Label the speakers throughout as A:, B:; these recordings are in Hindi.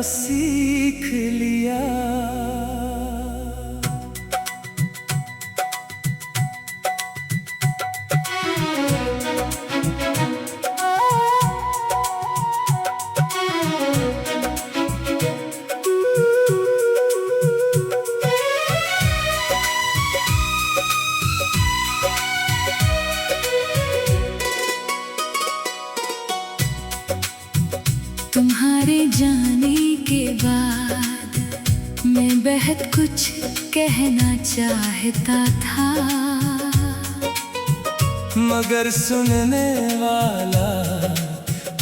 A: सीख लिया।
B: तुम्हारे जाने के बाद मैं बहुत कुछ कहना चाहता था,
A: मगर सुनने वाला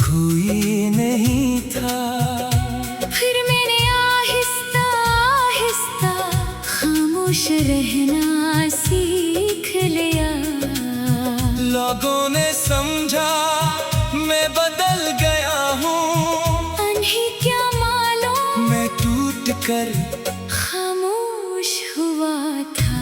A: कोई नहीं था।
B: फिर मैंने आहिस्ता आहिस्ता खामोश रहना सीख लिया।
A: लोगों ने समझा मैं बदल गया हूँ,
B: उन्हें क्या मालूम
A: मैं टूट कर
B: खामोश हुआ था।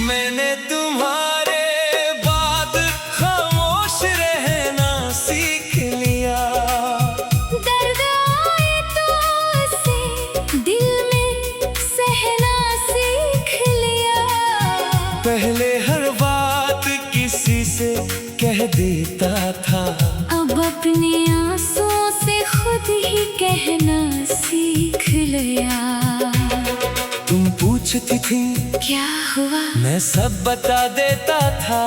A: मैंने तुम्हारे बाद खामोश रहना सीख लिया।
B: दर्द आए तो उसे दिल में सहना सीख लिया।
A: पहले हर बात किसी से कह देता था,
B: अब अपने आंसुओं से खुद ही कहना सीख लिया।
A: तुम पूछती थी
B: क्या हुआ,
A: मैं सब बता देता था।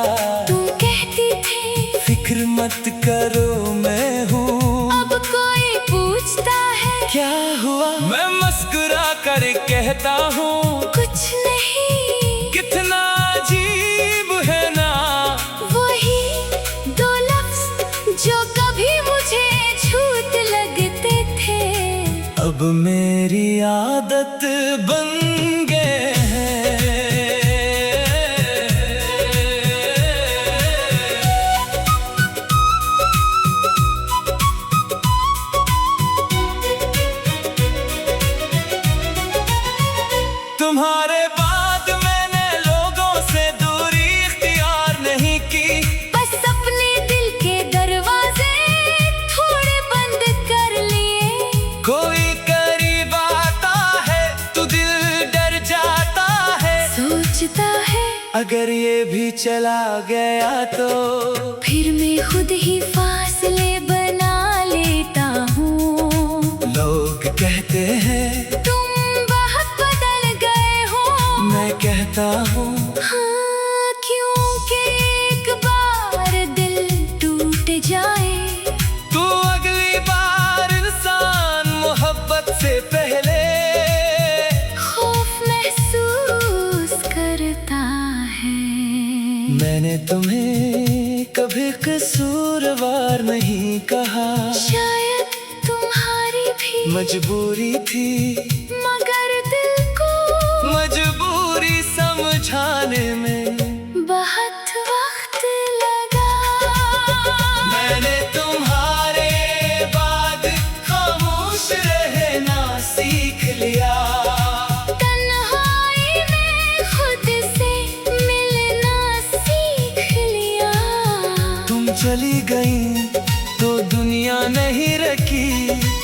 B: तुम कहती थी
A: फिक्र मत करो मैं हूँ।
B: अब कोई पूछता है
A: क्या हुआ, मैं मुस्कुरा कर कहता हूँ
B: कुछ नहीं।
A: कितना अजीब है ना
B: वही दो लफ्ज जो कभी मुझे झूठ लगते थे,
A: अब मेरी आदत बन गए हैं। तुम्हारे बाद मैंने लोगों से दूरी इख्तियार नहीं की,
B: बस अपने दिल के दरवाजे थोड़े बंद कर लिए।
A: कोई करीब आता है तो दिल डर जाता है,
B: सोचता है
A: अगर ये भी चला गया तो।
B: फिर मैं खुद ही फासले बना लेता हूँ।
A: लोग कहते हैं
B: तुम बहुत बदल गए हो,
A: मैं कहता हूँ
B: हाँ, क्योंकि एक बार दिल टूट जाए
A: तू अगली बार इंसान मोहब्बत से पहले
B: खौफ महसूस करता है।
A: मैंने तुम्हें कभी कसूरवार नहीं कहा,
B: शायद तुम्हारी भी
A: मजबूरी थी,
B: मगर दिल को
A: मजबूरी समझाने में
B: बहुत वक्त लगा।
A: मैंने तुम्हारे बाद खामोश रहना सीख लिया।
B: तन्हाई में खुद से मिलना सीख लिया।
A: तुम चली गई तो दुनिया नहीं रखी,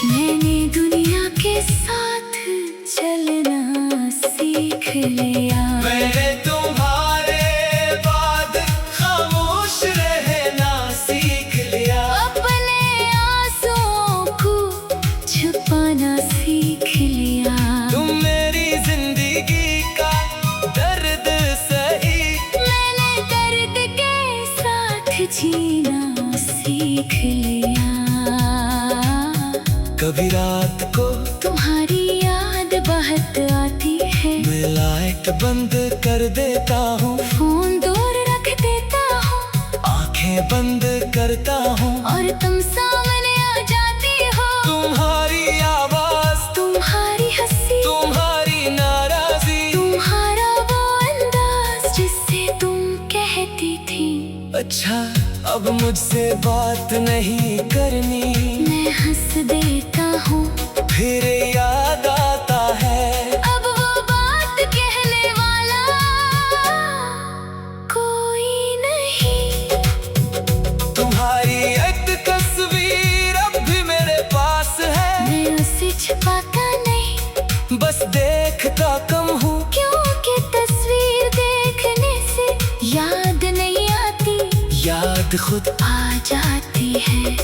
B: मैंने दुनिया के साथ चलना सीख लिया।
A: मैंने तुम्हारे बाद खामोश रहना सीख लिया।
B: अपने आंसुओं को छुपाना सीख लिया।
A: तुम मेरी जिंदगी का दर्द सही,
B: मैंने दर्द के साथ जीना सीख लिया।
A: कभी रात को
B: तुम्हारी याद बहुत आती है,
A: मैं लाइट बंद कर देता हूँ,
B: फोन दूर रख देता हूँ,
A: आंखें बंद करता हूँ
B: और तुम सामने आ जाती हो।
A: तुम्हारी आवाज,
B: तुम्हारी हंसी,
A: तुम्हारी नाराजगी,
B: तुम्हारा वो अंदाज जिससे तुम कहती थी
A: अच्छा अब मुझसे बात नहीं करनी।
B: मैं हंस देता हूँ,
A: फिर याद बस देखता कम हूँ,
B: क्योंकि तस्वीर देखने से याद नहीं आती,
A: याद खुद
B: आ जाती है।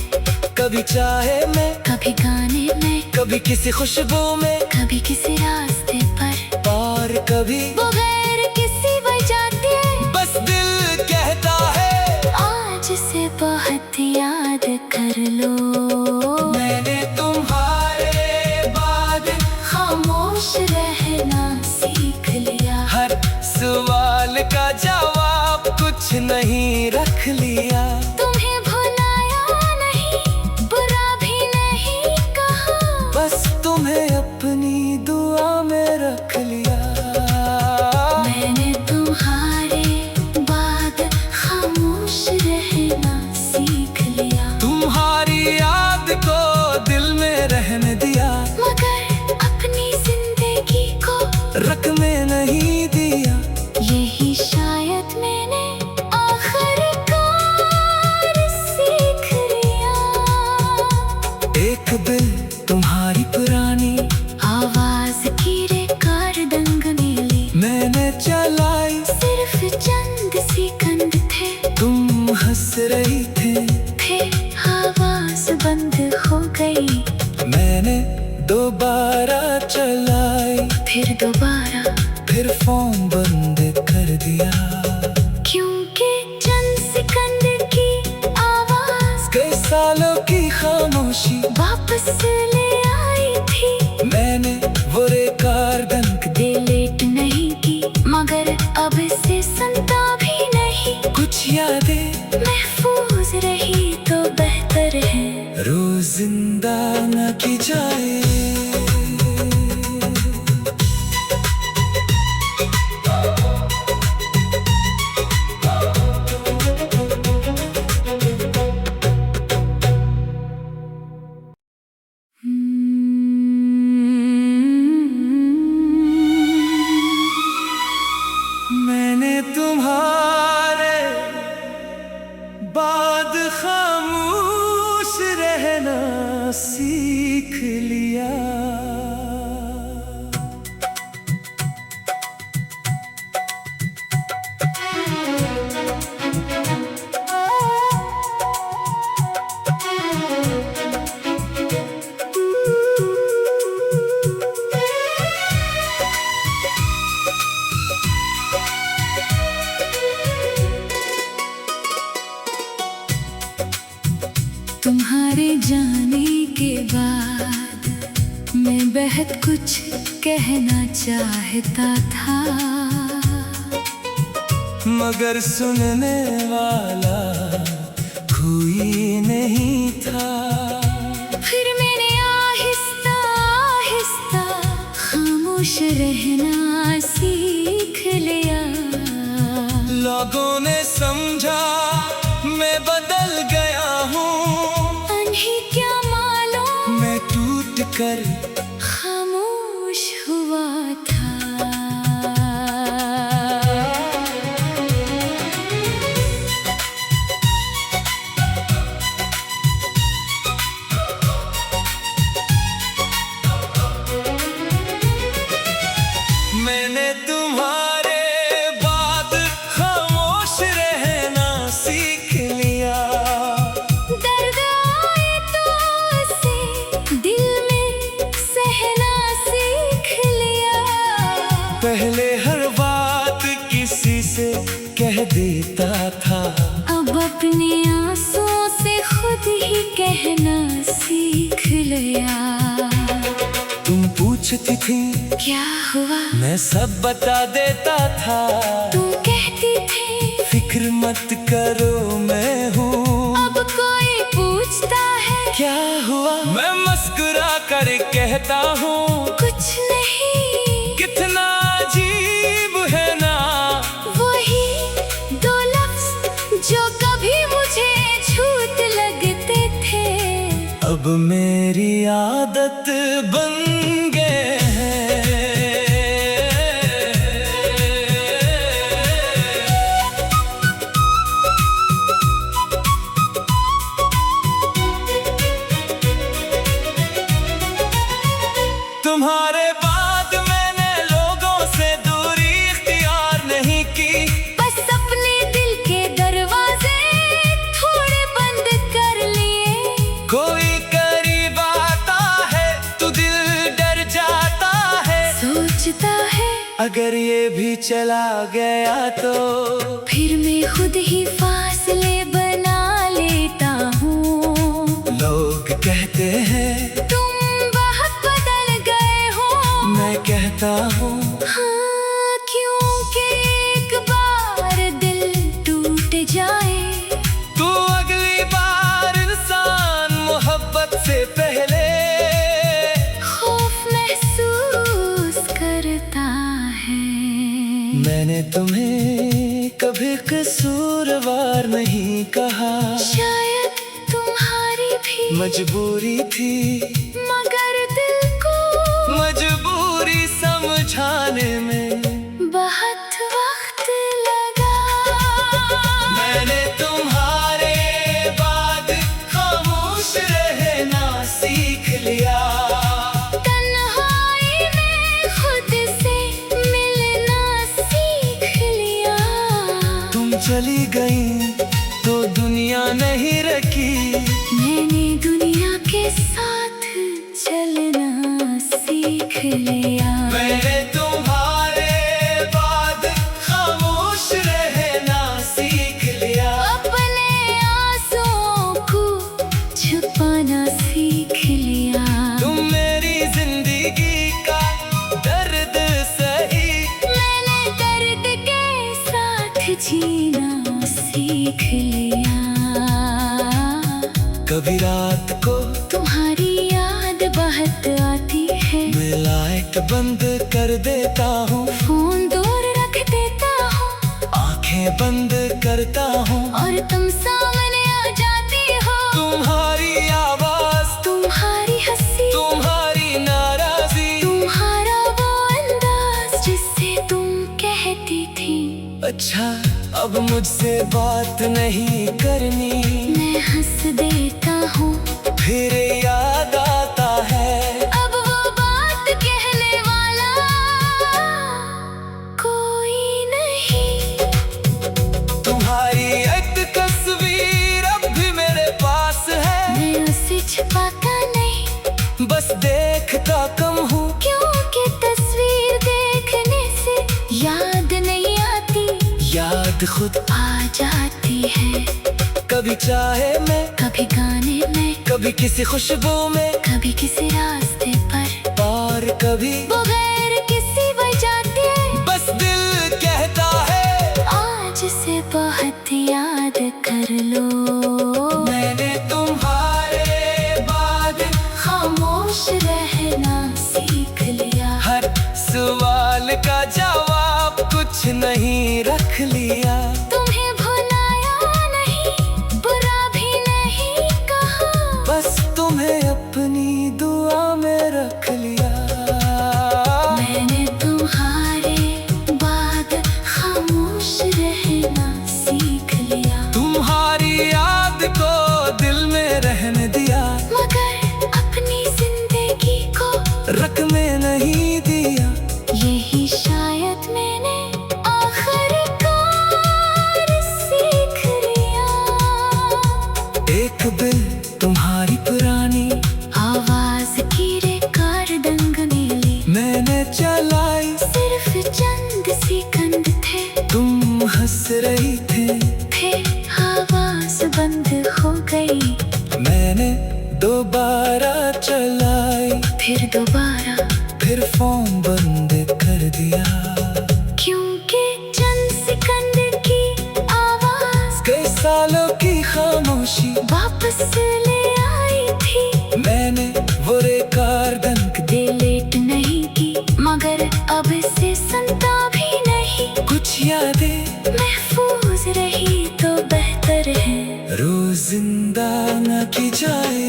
A: कभी चाहे में,
B: कभी गाने में,
A: कभी किसी खुशबू में,
B: कभी किसी रास्ते पर,
A: और कभी
B: बगैर किसी वजह के।
A: बस दिल कहता है
B: आज से बहुत याद कर लो,
A: मैंने तुम्हारे बाद
B: खामोश रहना सीख लिया।
A: हर सवाल का जवाब कुछ नहीं रख लिया।
B: तुम्हें भुलाया नहीं, बुरा भी नहीं कहा,
A: बस तुम्हें अपनी दुआ में रख लिया।
B: मैंने तुम्हारे बाद खामोश रहना सीख लिया।
A: तुम्हारी याद को दिल में रहने दिया,
B: मगर अपनी जिंदगी को
A: रख में नहीं दिया।
B: यही शायद मैंने आखिरकार सीख लिया।
A: एक बिल तुम्हारी पुरानी
B: आवाज की रिकॉर्डिंग मिली,
A: मैंने चलाई,
B: सिर्फ चंद सेकंड थे,
A: तुम हंस रही थे।
B: फिर आवाज बंद हो गई,
A: मैंने दोबारा चलाई,
B: फिर दोबारा,
A: फिर फोन बंद कर दिया।
B: क्योंकि चंद सेकंड की आवाज
A: कई सालों की खामोशी
B: वापस ले आई थी।
A: मैंने वो रिकॉर्डिंग
B: डिलीट नहीं की, मगर अब से सुनता भी नहीं।
A: कुछ यादें
B: महफूज रही तो बेहतर है,
A: रोज जिंदा न की जाए। मैंने तुम्हारे बाद खामोश रहना सीख लिया।
B: तुम्हारे जाने के बाद मैं बहुत कुछ कहना चाहता था,
A: मगर सुनने वाला कोई नहीं था।
B: फिर मैंने आहिस्ता आहिस्ता खामोश रहना सीख लिया।
A: लोगों ने समझा मैं बदल गया हूँ,
B: उन्हें क्या मालूम
A: मैं टूट कर
B: खामोश हुआ था।
A: मैंने तुम्हारे बाद खामोश रहना सीख लिया।
B: दर्द आए तो उसे दिल में सहना सीख लिया।
A: पहले हर बात किसी से कह देता था,
B: अब अपने आंसुओं से खुद ही कहना सीख लिया।
A: तुम पूछती थी
B: क्या हुआ,
A: मैं सब बता देता था।
B: तुम कहती थी
A: फिक्र मत करो मैं हूँ।
B: अब कोई पूछता है
A: क्या हुआ, मैं मुस्कुरा कर कहता हूँ
B: कुछ नहीं।
A: कितना अजीब है ना
B: वही दो लफ्ज जो कभी मुझे झूठ लगते थे,
A: अब मेरी आदत बन गए हैं। तुम्हारे बाद अगर ये भी चला गया तो
B: फिर मैं खुद ही फासले बना लेता हूँ।
A: लोग कहते हैं
B: तुम बहुत बदल गए हो,
A: मैं कहता हूँ
B: हाँ, क्योंकि एक बार दिल टूट जाए
A: तो अगली बार इंसान मोहब्बत से पहले
B: खौफ महसूस करता है।
A: मैंने तुम्हें कभी कसूरवार नहीं कहा,
B: शायद तुम्हारी भी
A: मजबूरी थी,
B: मगर दिल को
A: मजबूरी समझाने में
B: बहुत वक्त लगा।
A: मैंने तुम्हारे बाद खामोश रहना सीख लिया।
B: तन्हाई में खुद से मिलना सीख लिया।
A: तुम चली गई तो दुनिया नहीं रखी,
B: मैंने दुनिया के साथ चलना सीख लिया।
A: मैंने तुम्हारे बाद खामोश रहना सीख लिया।
B: अपने आंसुओं को छुपाना सीख लिया।
A: तुम मेरी जिंदगी का दर्द सही,
B: मैंने दर्द के साथ जीना सीख लिया।
A: कभी रात को
B: तुम्हारी याद बहुत आती है,
A: मैं लाइट बंद कर देता हूँ,
B: फोन दूर रख देता हूँ,
A: आंखें बंद करता हूँ
B: और तुम सामने आ जाती हो।
A: तुम्हारी आवाज,
B: तुम्हारी हंसी,
A: तुम्हारी नाराजी,
B: तुम्हारा वो अंदाज जिससे तुम कहती थी
A: अच्छा अब मुझसे बात नहीं करनी।
B: मैं हंस देता हूँ,
A: फिर याद आता है
B: अब वो बात कहने वाला कोई नहीं।
A: तुम्हारी एक तस्वीर अब भी मेरे पास है,
B: मैं उसे छुपाता नहीं,
A: बस देखता कम हूँ,
B: क्योंकि तस्वीर देखने से याद नहीं आती,
A: याद खुद
B: आ जाती है।
A: कभी चाहे मैं,
B: कभी गाने में,
A: कभी किसी खुशबू में,
B: कभी किसी रास्ते पर,
A: और कभी
B: बगैर किसी वजह के
A: बस दिल कहता है
B: आज से बहुत याद कर लो।
A: मैंने तुम्हारे बाद
B: खामोश रहना सीख लिया।
A: हर सवाल का जवाब कुछ नहीं रख लिया।
B: तुम्हें भुलाया नहीं, बुरा भी नहीं कहा,
A: बस तुम्हें अपनी दुआ में रख लिया।
B: मैंने तुम्हारे बाद खामोश रहना सीख लिया।
A: तुम्हारी याद को दिल में रहने दिया,
B: मगर अपनी जिंदगी को
A: रख में नहीं दिया।
B: यही शायद मैंने आखिरकार सीख लिया।
A: एक बिल तुम्हारी पुरानी
B: आवाज की रिकॉर्डिंग मिली,
A: मैंने चलाई,
B: सिर्फ चंद सेकंड थे,
A: तुम हंस रही थे,
B: फिर आवाज बंद हो गई।
A: मैंने दोबारा चलाई,
B: फिर दोबारा,
A: फिर फोन बंद कर दिया।
B: क्योंकि चंद सेकंड की आवाज
A: कई सालों की खामोशी
B: वापस ले आई थी।
A: मैंने वो रिकॉर्डिंग
B: डिलीट नहीं की, मगर अब से सुनता भी नहीं।
A: कुछ यादें
B: महफूज रही तो बेहतर है,
A: रोज जिंदा न की जाए।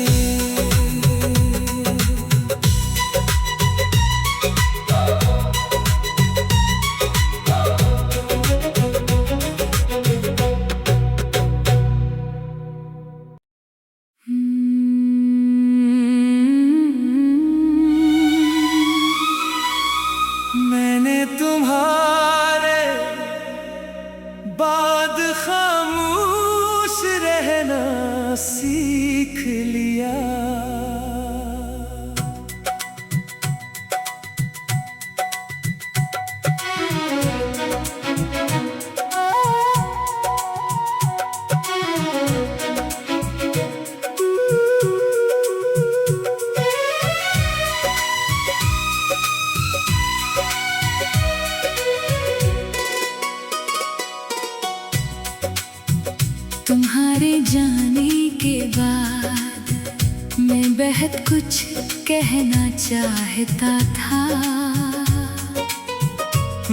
A: मैंने तुम्हारे
B: जाने के बाद मैं बहुत कुछ कहना चाहता था,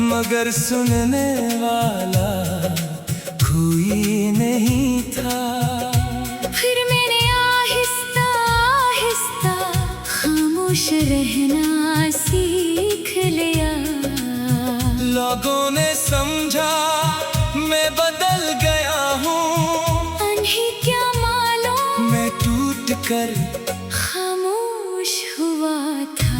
A: मगर सुनने वाला कोई नहीं था।
B: फिर मैंने आहिस्ता आहिस्ता खामोश रहना सीख लिया।
A: लोगों ने समझा मैं बदल गया हूँ,
B: उन्हें क्या मालूम
A: मैं टूट कर
B: खामोश हुआ था।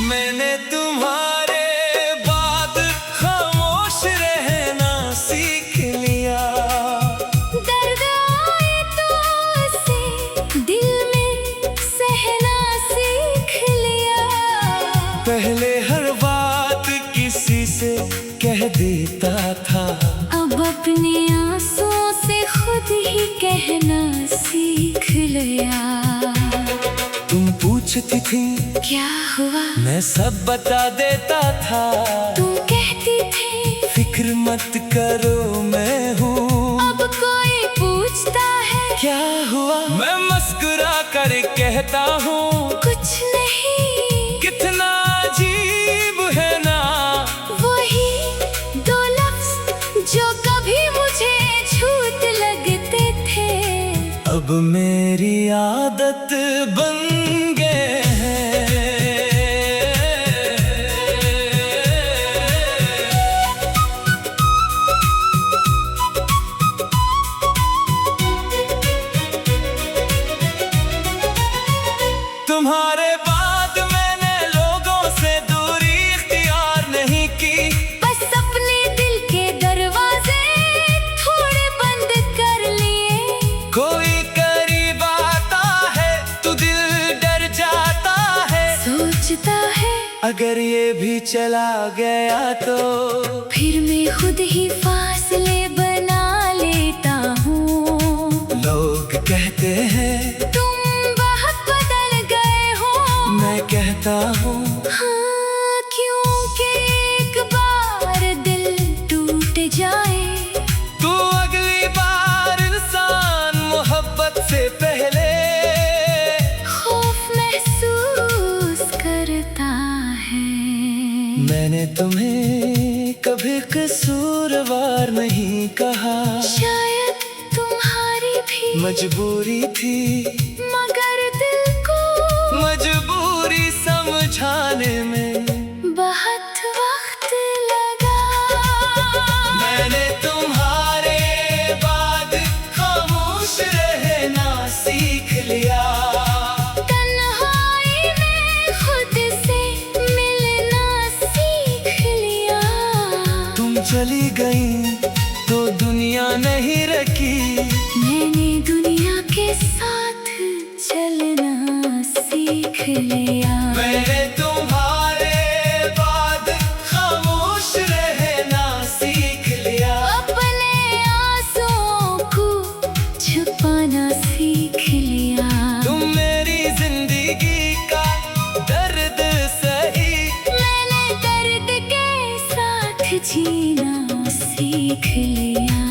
A: मैंने तुम्हारे बाद खामोश रहना सीख लिया।
B: दर्द आए तो उसे दिल में सहना सीख लिया।
A: पहले हर बात किसी से कह देता था,
B: अब अपने आंसुओं से खुद ही कहना सीख लिया।
A: तुम पूछती थी
B: क्या हुआ,
A: मैं सब बता देता था।
B: तुम कहती थी
A: फिक्र मत करो मैं हूँ।
B: अब कोई पूछता है
A: क्या हुआ, मैं मुस्कुरा कर कहता हूँ
B: कुछ नहीं।
A: कितना अजीब है ना
B: वही दो लफ्ज जो कभी मुझे झूठ लगते थे,
A: अब मेरी आदत बन गए हैं। तुम्हारे बाद मैंने लोगों से दूरी इख्तियार नहीं की,
B: बस अपने दिल के दरवाजे थोड़े बंद कर लिए।
A: कोई करीब आता है तो दिल डर जाता है,
B: सोचता है
A: अगर ये भी चला गया तो।
B: फिर मैं खुद ही फासले बना लेता हूँ।
A: लोग कहते हैं
B: तुम बहुत बदल गए हो,
A: मैं कहता हूँ
B: हाँ, क्योंकि एक बार दिल टूट जाए
A: तू अगली बार इंसान मोहब्बत से पहले
B: खौफ महसूस करता है।
A: मैंने तुम्हें कभी कसूरवार नहीं कहा,
B: शायद तुम्हारी भी
A: मजबूरी थी,
B: मगर दिल को
A: मजबूरी समझाने में
B: बहुत वक्त लगा।
A: मैंने तुम्हारे बाद खामोश रहना सीख लिया।
B: तन्हाई में खुद से मिलना सीख लिया।
A: तुम चली गई तो दुनिया नहीं रखी,
B: मैंने दुनिया के साथ चलना सीख लिया।
A: मैंने तुम्हारे बाद खामोश रहना सीख लिया।
B: अपने आंसुओं को छुपाना सीख लिया।
A: तुम मेरी जिंदगी का दर्द सही,
B: मैंने दर्द के साथ जीना सीख लिया।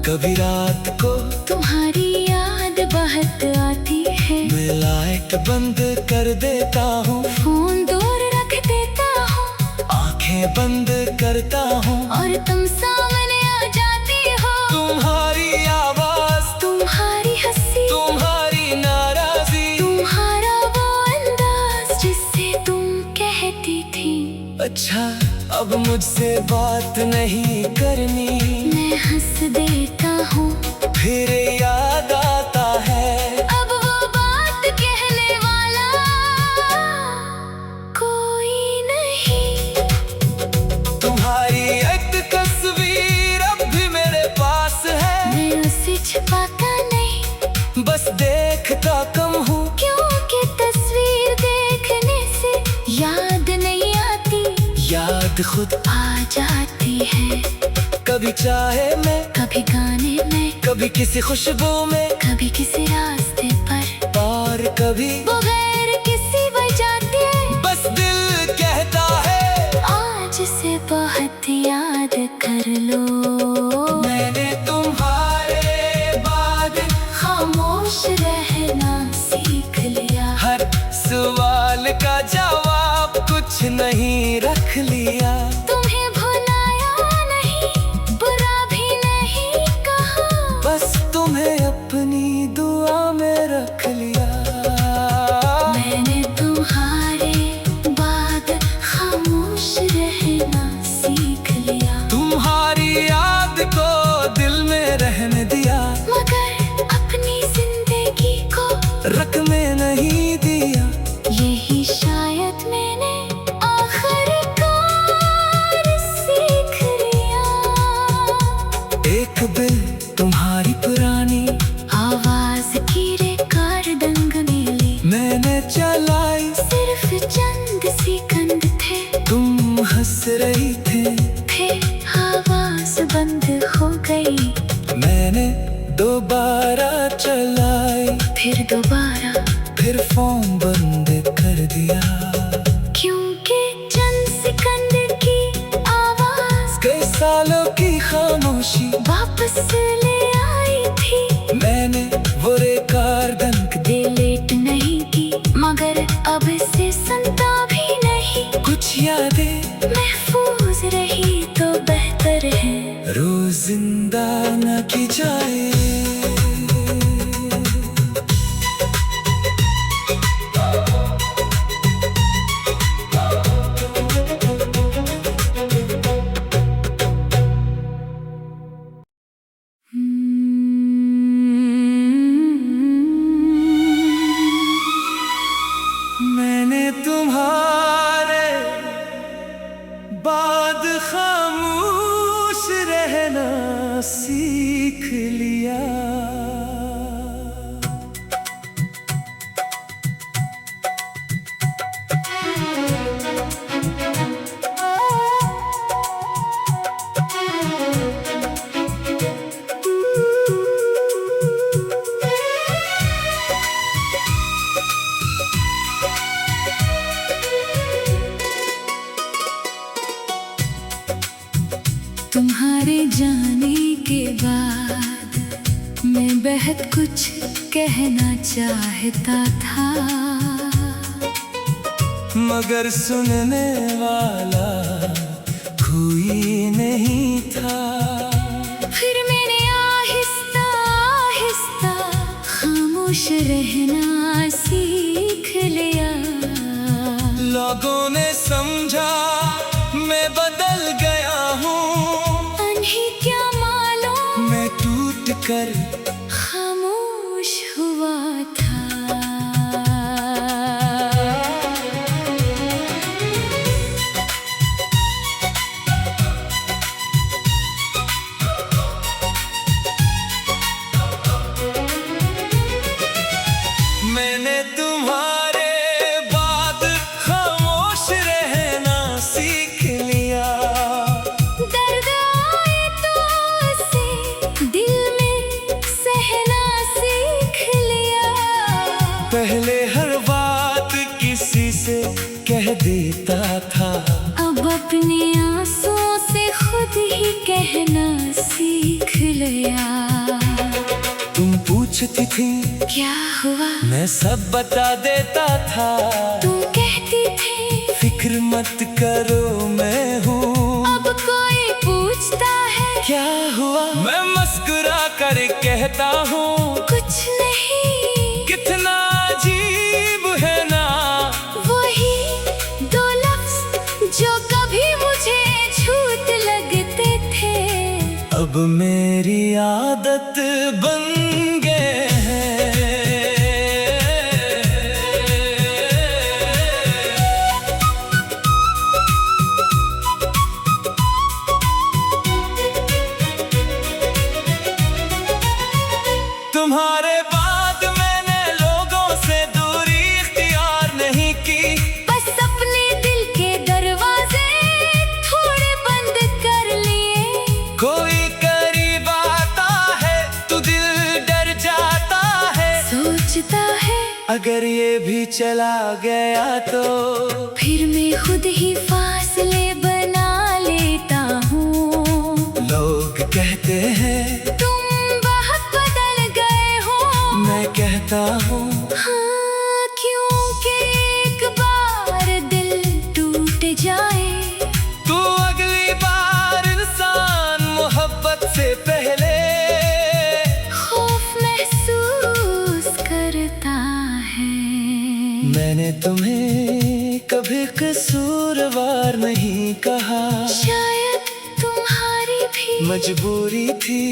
A: कभी रात को
B: तुम्हारी याद बहुत आती है,
A: मैं लाइट बंद कर देता हूँ,
B: फोन दूर रख देता हूँ,
A: आंखें बंद करता हूँ
B: और तुम सामने आ जाती हो।
A: तुम्हारी आवाज,
B: तुम्हारी हंसी,
A: तुम्हारी नाराजगी,
B: तुम्हारा वो अंदाज जिससे तुम कहती थी
A: अच्छा अब मुझसे बात नहीं करनी।
B: मैं हंस देता हूँ,
A: फिर याद आता है
B: अब वो बात कहने वाला कोई नहीं।
A: तुम्हारी एक तस्वीर अब भी मेरे पास है,
B: मैं उसे छुपाता नहीं,
A: बस देखता कम हूँ,
B: क्योंकि तस्वीर देखने से याद नहीं आती,
A: याद खुद
B: आ जाती है।
A: कभी चाहे मैं,
B: कभी गाने में,
A: कभी किसी खुशबू में,
B: कभी किसी रास्ते पर,
A: और कभी
B: बगैर किसी वजह के।
A: बस दिल कहता है
B: आज से बहुत याद कर लो,
A: मैंने तुम्हारे बाद
B: खामोश रहना सीख लिया।
A: हर सवाल का जवाब कुछ नहीं रख लिया।
B: तुम्हें भुलाया नहीं, बुरा भी नहीं कहा,
A: बस तुम्हें अपनी दुआ में रख लिया।
B: मैंने तुम्हारे बाद खामोश रहना सीख लिया।
A: तुम्हारी याद को दिल में रहने दिया,
B: मगर अपनी जिंदगी को
A: रख में नहीं दिया।
B: यही शायद मैंने आखिरकार सीख लिया।
A: एक बिल तुम्हारी पुरानी
B: आवाज की रिकॉर्डिंग मिली,
A: मैंने चलाई,
B: सिर्फ चंद सेकंड थे,
A: तुम हंस रही थे।
B: फिर आवाज बंद हो गई,
A: मैंने दोबारा चलाई,
B: फिर दोबारा,
A: फिर फोन बंद कर दिया।
B: क्योंकि चंद सेकंड की आवाज
A: कई सालों की खामोशी
B: वापस ले आई थी।
A: मैंने वो रिकॉर्डिंग
B: डिलीट नहीं की, मगर अब से सुनता भी नहीं।
A: कुछ यादें
B: महफूज रही तो बेहतर है,
A: रोज जिंदा न की जाए। मैंने तुम्हारे बाद खामोश रहना सीख लिया।
B: तुम्हारे जाने के बाद मैं बहुत कुछ कहना चाहता था,
A: मगर सुनने वाला कोई नहीं था।
B: फिर मैंने आहिस्ता आहिस्ता खामोश रहना सीख लिया।
A: लोगों ने समझा मैं बदल गया हूँ,
B: उन्हें क्या मालूम
A: मैं टूट कर
B: खामोश हुआ था।
A: मैंने तुम्हारे बाद खामोश रहना सीख लिया।
B: दर्द आए तो उसे दिल में सहना सीख लिया।
A: पहले हर बात किसी से कह देता था,
B: अब अपने आंसुओं से खुद ही कहना सीख लिया।
A: तुम पूछती थी
B: क्या हुआ,
A: मैं सब बता देता था।
B: तुम कहती थी
A: फिक्र मत करो मैं हूँ।
B: अब कोई पूछता है
A: क्या हुआ, मैं मुस्कुरा कर कहता हूँ
B: कुछ नहीं।
A: कितना अजीब है ना
B: वही दो लफ्ज जो कभी मुझे झूठ लगते थे,
A: अब मेरी आदत बन गए हैं। तुम्हारे बाद मैंने लोगों से दूरी इख्तियार नहीं की,
B: बस अपने दिल के दरवाजे थोड़े बंद कर लिए।
A: कोई करीब आता है तो अगर ये भी चला गया तो
B: फिर मैं खुद ही फासले बना लेता हूँ।
A: लोग कहते हैं
B: तुम बहुत बदल गए हो,
A: मैं कहता हूँ
B: हाँ, क्योंकि एक बार दिल टूट जाए
A: तू अगली बार इंसान मोहब्बत से पहले
B: खौफ महसूस करता है।
A: मैंने तुम्हें कभी कसूरवार नहीं कहा,
B: शायद तुम्हारी भी
A: मजबूरी थी,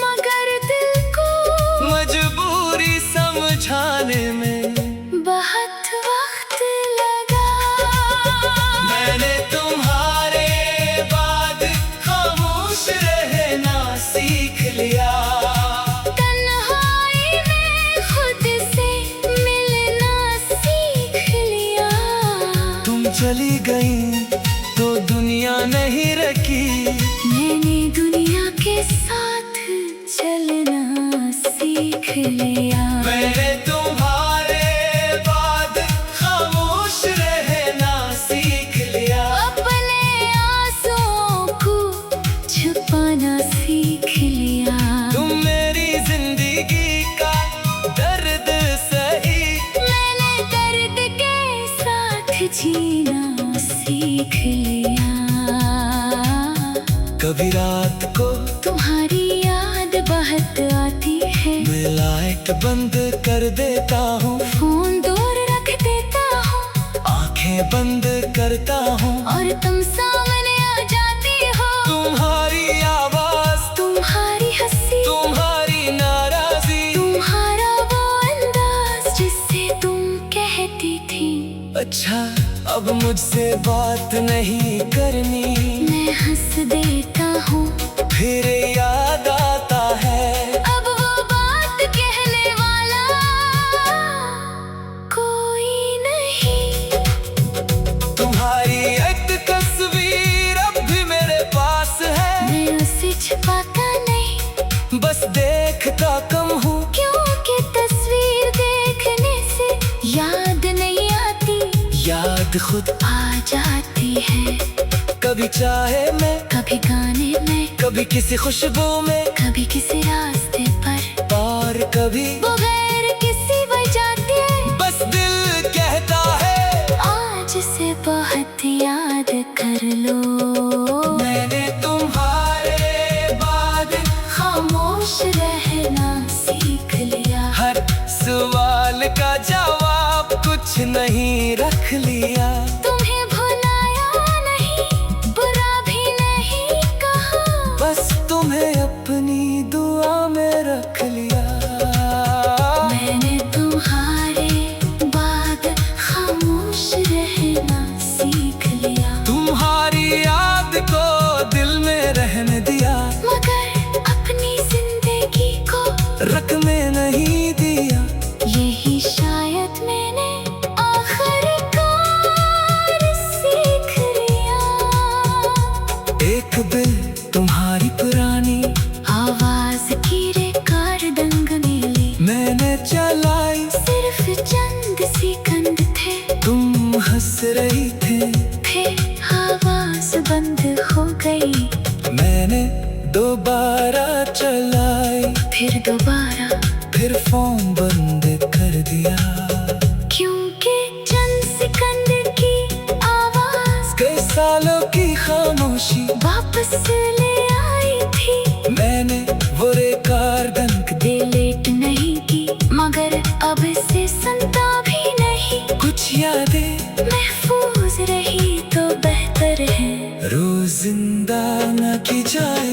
B: मगर दिल को
A: मजबूरी समझाने में
B: बहुत वक्त लगा।
A: मैंने तुम्हारे बाद खामोश रहना सीख लिया,
B: तन्हाई में खुद से मिलना सीख लिया।
A: तुम चली गई तो दुनिया नहीं रखी,
B: मैंने दुनिया के साथ चलना सीख लिया।
A: मैंने तुम्हारे बाद खामोश रहना सीख लिया,
B: अपने आंसुओं को छुपाना सीख लिया।
A: तुम मेरी जिंदगी का दर्द सही,
B: मैंने दर्द के साथ जीना सीख लिया।
A: कभी रात को
B: तुम्हारी याद बहुत आती है,
A: मैं लाइट बंद कर देता हूँ,
B: फोन दूर रख देता हूँ,
A: आंखें बंद करता हूँ
B: और तुम सामने आ जाती हो।
A: तुम्हारी आवाज,
B: तुम्हारी हंसी,
A: तुम्हारी नाराजी,
B: तुम्हारा वो अंदाज जिससे तुम कहती थी
A: अच्छा अब मुझसे बात नहीं करनी।
B: मैं हंस देता हूँ,
A: फिर याद आता है
B: अब वो बात कहने वाला कोई नहीं।
A: तुम्हारी एक तस्वीर अब भी मेरे पास है,
B: मैं उसे छुपाता नहीं,
A: बस देखता कम हूँ,
B: क्योंकि तस्वीर देखने से याद नहीं आती,
A: याद खुद
B: आ जाती है।
A: कभी चाहे मैं,
B: कभी गाने में,
A: कभी किसी खुशबू में,
B: कभी किसी रास्ते पर,
A: और कभी
B: बगैर किसी वजह के
A: बस दिल कहता है
B: आज से बहुत याद कर लो।
A: मैंने तुम्हारे बाद
B: खामोश रहना सीख लिया,
A: हर सवाल का जवाब कुछ नहीं रख लिया,
B: तुम्हें भुलाया नहीं, बुरा भी नहीं कहा,
A: बस तुम्हें अपनी दुआ में रख लिया।
B: मैंने तुम्हारे बाद खामोश रहना सीख लिया,
A: तुम्हारी याद को दिल में रहने दिया,
B: मगर अपनी जिंदगी को
A: रख में नहीं दिया।
B: यही शायद मैंने आखिरकार सीख लिया।
A: एक बिल तुम्हारी पुरानी
B: आवाज की रिकॉर्डिंग मिली,
A: मैंने चलाई,
B: सिर्फ चंद सेकंड थे,
A: तुम हंस रही थे,
B: फिर आवाज बंद हो गई,
A: मैंने दोबारा चलाई,
B: फिर दोबारा,
A: फिर फोन बंद कर दिया,
B: क्योंकि चंद सेकंड की आवाज
A: कई सालों की खामोशी
B: वापस ले आई थी।
A: मैंने वो रिकॉर्डिंग
B: डिलीट नहीं की, मगर अब से सुनता भी नहीं,
A: कुछ यादें
B: महफूज रही तो बेहतर है।
A: रोज जिंदा न की जाए